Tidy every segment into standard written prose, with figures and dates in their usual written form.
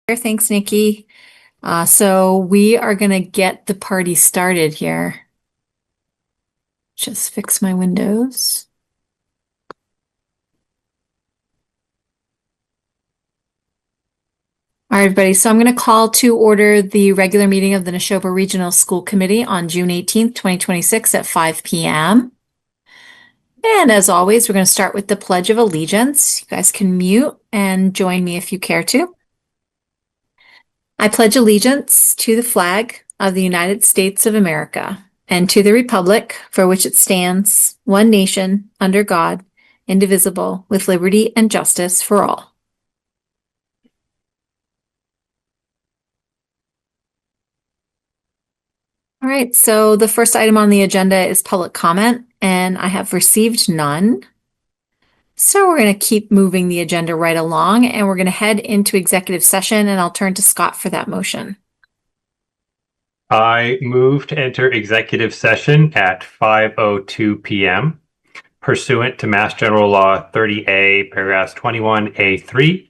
Thanks, Nikki. So we are going to get the party started here. Just fix my windows. All right, everybody. So I'm going to call to order the regular meeting of the Nashoba Regional School Committee on June 18th, 2026 at 5 p.m. And as always, we're going to start with the Pledge of Allegiance. You guys can mute and join me if you care to. I pledge allegiance to the flag of the United States of America and to the republic for which it stands, one nation, under God, indivisible, with liberty and justice for all. All right, so the first item on the agenda is public comment, and I have received none. So we're going to keep moving the agenda right along, and we're going to head into executive session, and I'll turn to Scott for that motion. I move to enter executive session at 5:02 p.m. pursuant to Mass General Law 30A, paragraphs 21A3,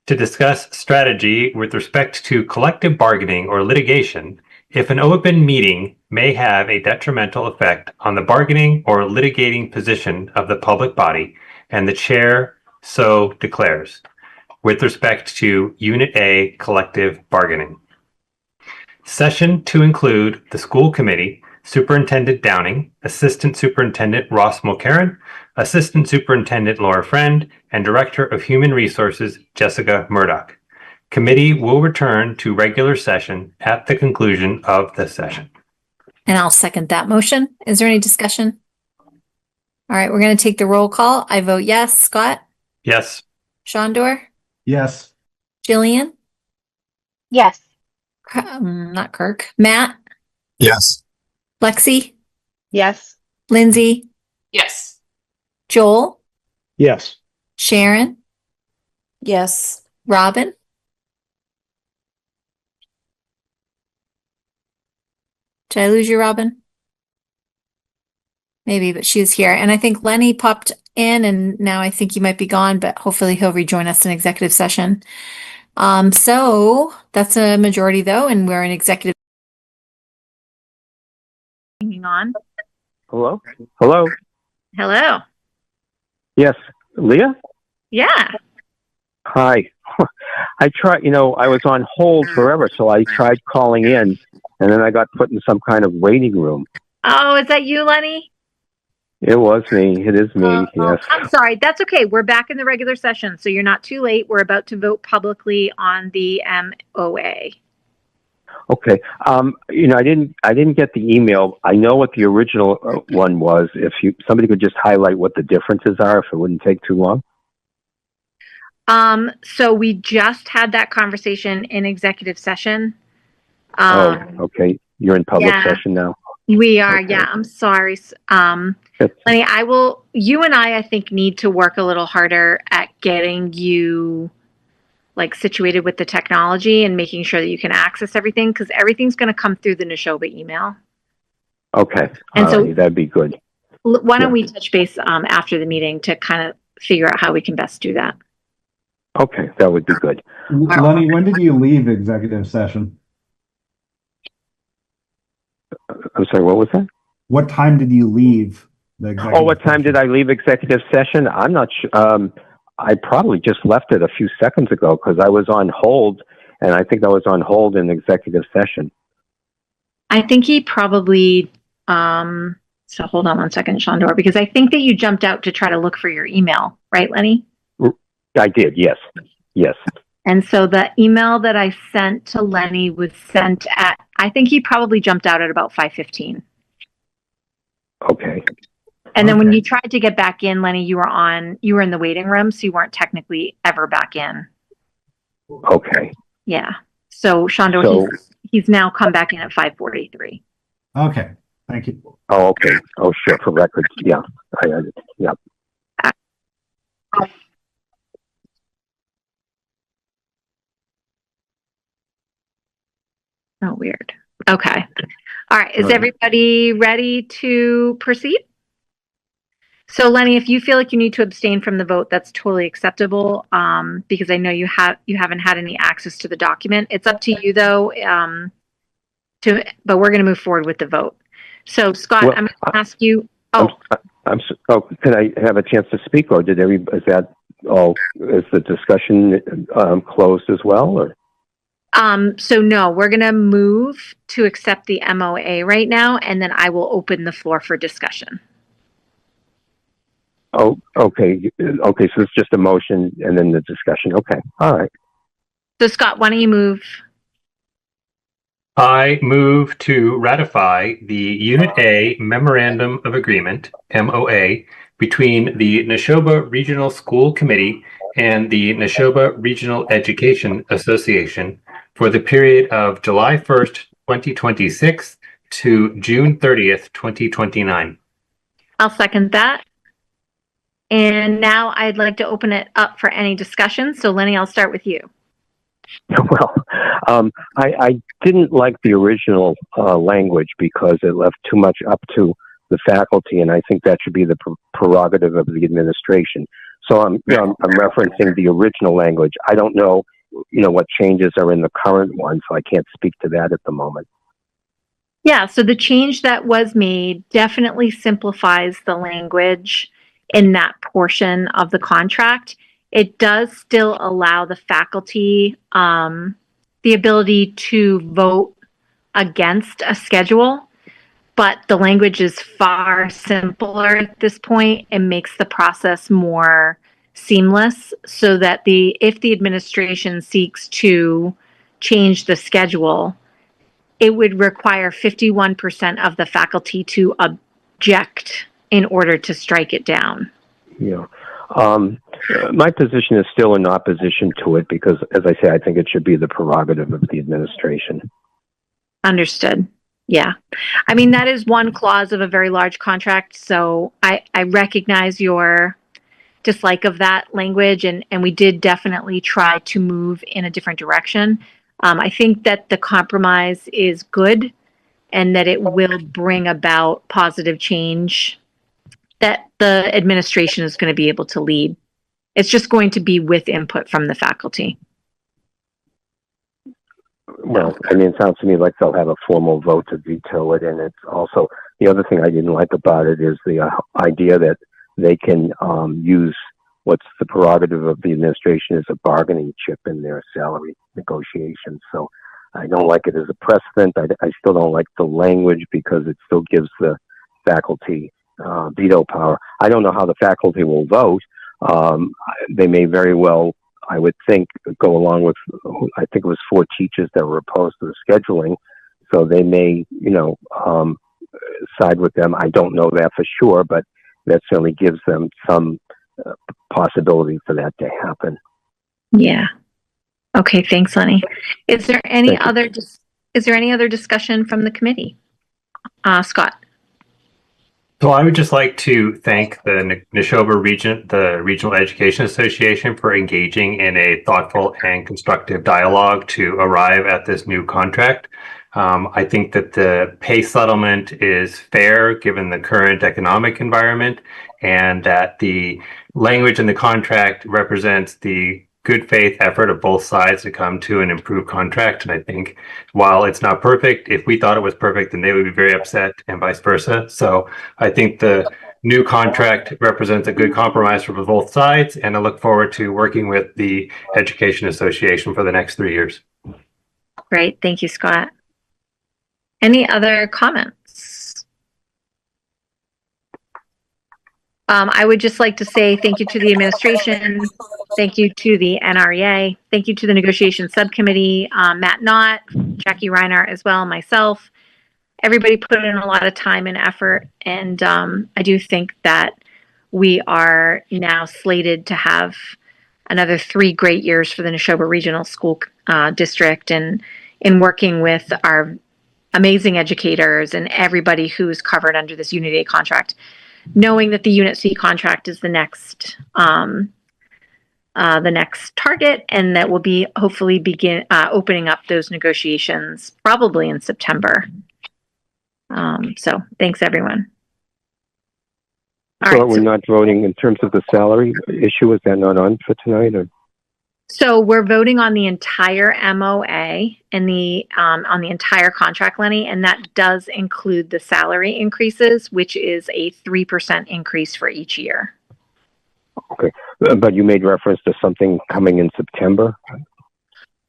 to discuss strategy with respect to collective bargaining or litigation if an open meeting may have a detrimental effect on the bargaining or litigating position of the public body, and the chair so declares, with respect to Unit A collective bargaining. Session to include the school committee, Superintendent Downing, Assistant Superintendent Ross Mulcairn, Assistant Superintendent Laura Friend, and Director of Human Resources Jessica Murdoch. Committee will return to regular session at the conclusion of the session. And I'll second that motion. Is there any discussion? All right, we're going to take the roll call. I vote yes. Scott? Yes. Shondor? Yes. Jillian? Yes. Not Kirk. Matt? Yes. Lexi? Yes. Lindsay? Yes. Joel? Yes. Sharon? Yes. Robin? Did I lose you, Robin? Maybe, but she's here. And I think Lenny popped in, and now I think he might be gone, but hopefully he'll rejoin us in executive session. So that's a majority though, and we're in executive. Hanging on. Hello? Hello? Hello. Yes. Leah? Yeah. Hi. I tried, I was on hold forever, so I tried calling in, and then I got put in some kind of waiting room. Oh, is that you, Lenny? It was me. It is me, yes. I'm sorry. That's okay. We're back in the regular session, so you're not too late. We're about to vote publicly on the MOA. Okay. I didn't get the email. I know what the original one was. If somebody could just highlight what the differences are, if it wouldn't take too long. So we just had that conversation in executive session. Okay. You're in public session now. We are. Okay. Yeah. I'm sorry. Lenny, you and I think need to work a little harder at getting you situated with the technology and making sure that you can access everything, because everything's going to come through the Nashoba email. Okay. And so that'd be good. Why don't we touch base after the meeting to kind of figure out how we can best do that? Okay. That would be good. Lenny, when did you leave executive session? I'm sorry, what was that? What time did you leave the executive what time did I leave executive session? I'm not sure. I probably just left it a few seconds ago because I was on hold, and I think I was on hold in executive session. I think he probably, so hold on one second, Shondor, because I think that you jumped out to try to look for your email, right, Lenny? I did, yes. Yes. And so the email that I sent to Lenny was sent at, I think he probably jumped out at about 5:15. Okay. And then when you tried to get back in, Lenny, you were in the waiting room, so you weren't technically ever back in. Okay. Yeah. So Shondor, he's now come back in at 5:43. Okay. Thank you. Oh, okay. Oh, sure. For records. Yeah. Yeah. Oh, weird. Okay. All right. Is everybody ready to proceed? So Lenny, if you feel like you need to abstain from the vote, that's totally acceptable, because I know you haven't had any access to the document. It's up to you though, but we're going to move forward with the vote. So Scott, Well, I'm going to ask you. Can I have a chance to speak, or is that all? Is the discussion closed as well, or? So no, we're going to move to accept the MOA right now, and then I will open the floor for discussion. Oh, okay. Okay, so it's just a motion and then the discussion. Okay, all right. So Scott, why don't you move? I move to ratify the Unit A Memorandum of Agreement, MOA, between the Nashoba Regional School Committee and the Nashoba Regional Education Association for the period of July 1st, 2026 to June 30th, 2029. I'll second that. And now I'd like to open it up for any discussion. So Lenny, I'll start with you. Well, I didn't like the original language because it left too much up to the faculty, and I think that should be the prerogative of the administration. So I'm referencing the original language. I don't know, what changes are in the current one, so I can't speak to that at the moment. Yeah, so the change that was made definitely simplifies the language in that portion of the contract. It does still allow the faculty the ability to vote against a schedule, but the language is far simpler at this point and makes the process more seamless, so that if the administration seeks to change the schedule, it would require 51% of the faculty to object in order to strike it down. Yeah. My position is still in opposition to it because, as I say, I think it should be the prerogative of the administration. Understood. Yeah. I mean, that is one clause of a very large contract. So I recognize your dislike of that language, and we did definitely try to move in a different direction. I think that the compromise is good and that it will bring about positive change that the administration is going to be able to lead. It's just going to be with input from the faculty. Well, I mean, it sounds to me like they'll have a formal vote to veto it, and it's also the other thing I didn't like about it is the idea that they can use what's the prerogative of the administration as a bargaining chip in their salary negotiations. So I don't like it as a precedent. I still don't like the language because it still gives the faculty veto power. I don't know how the faculty will vote. They may very well, I would think, go along with, I think it was 4 teachers that were opposed to the scheduling. So they may, side with them. I don't know that for sure, but that certainly gives them some possibility for that to happen. Yeah. Okay. Thanks, Lenny. Is there any other discussion from the committee? Scott. So I would just like to thank the Nashoba Region, the Regional Education Association, for engaging in a thoughtful and constructive dialogue to arrive at this new contract. I think that the pay settlement is fair given the current economic environment, and that the language in the contract represents the good faith effort of both sides to come to an improved contract. And I think while it's not perfect, if we thought it was perfect, then they would be very upset and vice versa. So I think the new contract represents a good compromise for both sides, and I look forward to working with the Education Association for the next 3 years. Great. Thank you, Scott. Any other comments? I would just like to say thank you to the administration. Thank you to the NREA. Thank you to the negotiation subcommittee, Matt Knott, Jackie Reinhardt as well, myself. Everybody put in a lot of time and effort. And I do think that we are now slated to have another 3 great years for the Nashoba Regional School District, and in working with our amazing educators and everybody who's covered under this Unit A contract, knowing that the Unit C contract is the next target, and that will be hopefully begin opening up those negotiations probably in September. So thanks, everyone. All So right, we're not voting in terms of the salary issue. Is that not on for tonight? Or so we're voting on the entire MOA and on the entire contract, Lenny, and that does include the salary increases, which is a 3% increase for each year. okay, but you made reference to something coming in September.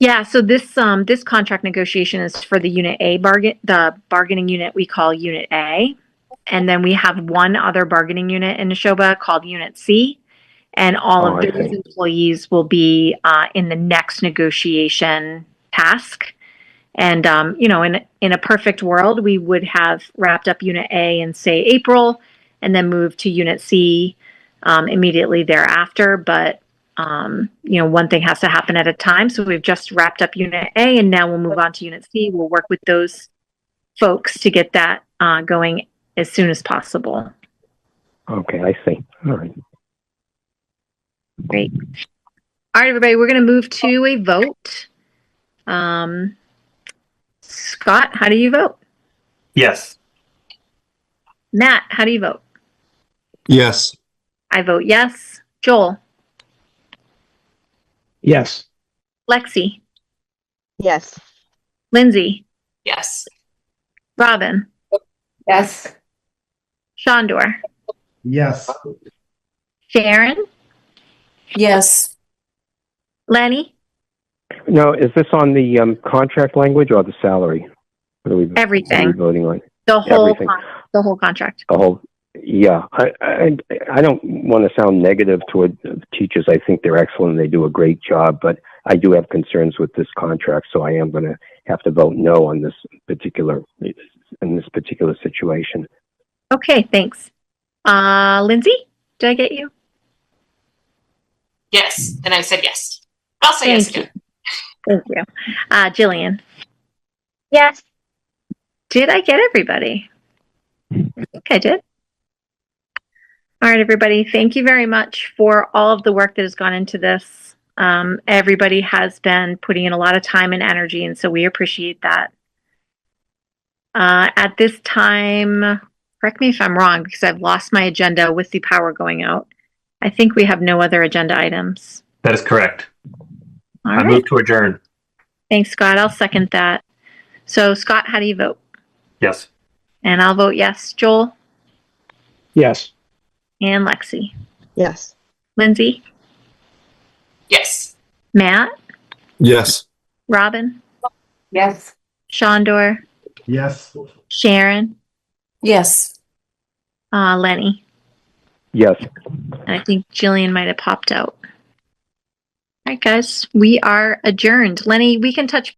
Yeah, so this contract negotiation is for the Unit A the bargaining unit we call Unit A, and then we have one other bargaining unit in Nashoba called Unit C, and all Oh, of I those see. employees will be in the next negotiation task. And in a perfect world, we would have wrapped up Unit A in say April, and then moved to Unit C immediately thereafter. But one thing has to happen at a time. So we've just wrapped up Unit A, and now we'll move on to Unit C. We'll work with those folks to get that going as soon as possible. Okay, I see. All right. Great. All right, everybody, we're going to move to a vote. Scott, how do you vote? Yes. Matt, how do you vote? Yes. I vote yes. Joel, Yes. Lexi, Yes. Lindsay, Yes. Robin, Yes. Shondor, Yes. Sharon, Yes. Lenny, Now, is this on the contract language or the salary? What are we everything. voting on? The whole Everything. the whole contract. The whole. Yeah, I don't want to sound negative toward teachers. I think they're excellent. They do a great job, but I do have concerns with this contract, so I am going to have to vote no on this particular situation. Okay, thanks. Lindsay, did I get you? Yes. And I said yes. I'll say yes Thank again. Thank you. Jillian, Yes. did I get everybody? I think I did. All right, everybody. Thank you very much for all of the work that has gone into this. Everybody has been putting in a lot of time and energy, and so we appreciate that. At this time, correct me if I'm wrong, because I've lost my agenda with the power going out. I think we have no other agenda items. That is correct. All I right. move to adjourn. Thanks, Scott. I'll second that. So, Scott, how do you vote? Yes. And I'll vote yes. Joel Yes. and Lexi. Yes. Lindsay, Yes. Matt, Yes. Robin, Yes. Shondor, Yes. Sharon, Yes. Lenny. Yes. And I think Jillian might have popped out. All right, guys, we are adjourned. Lenny, we can touch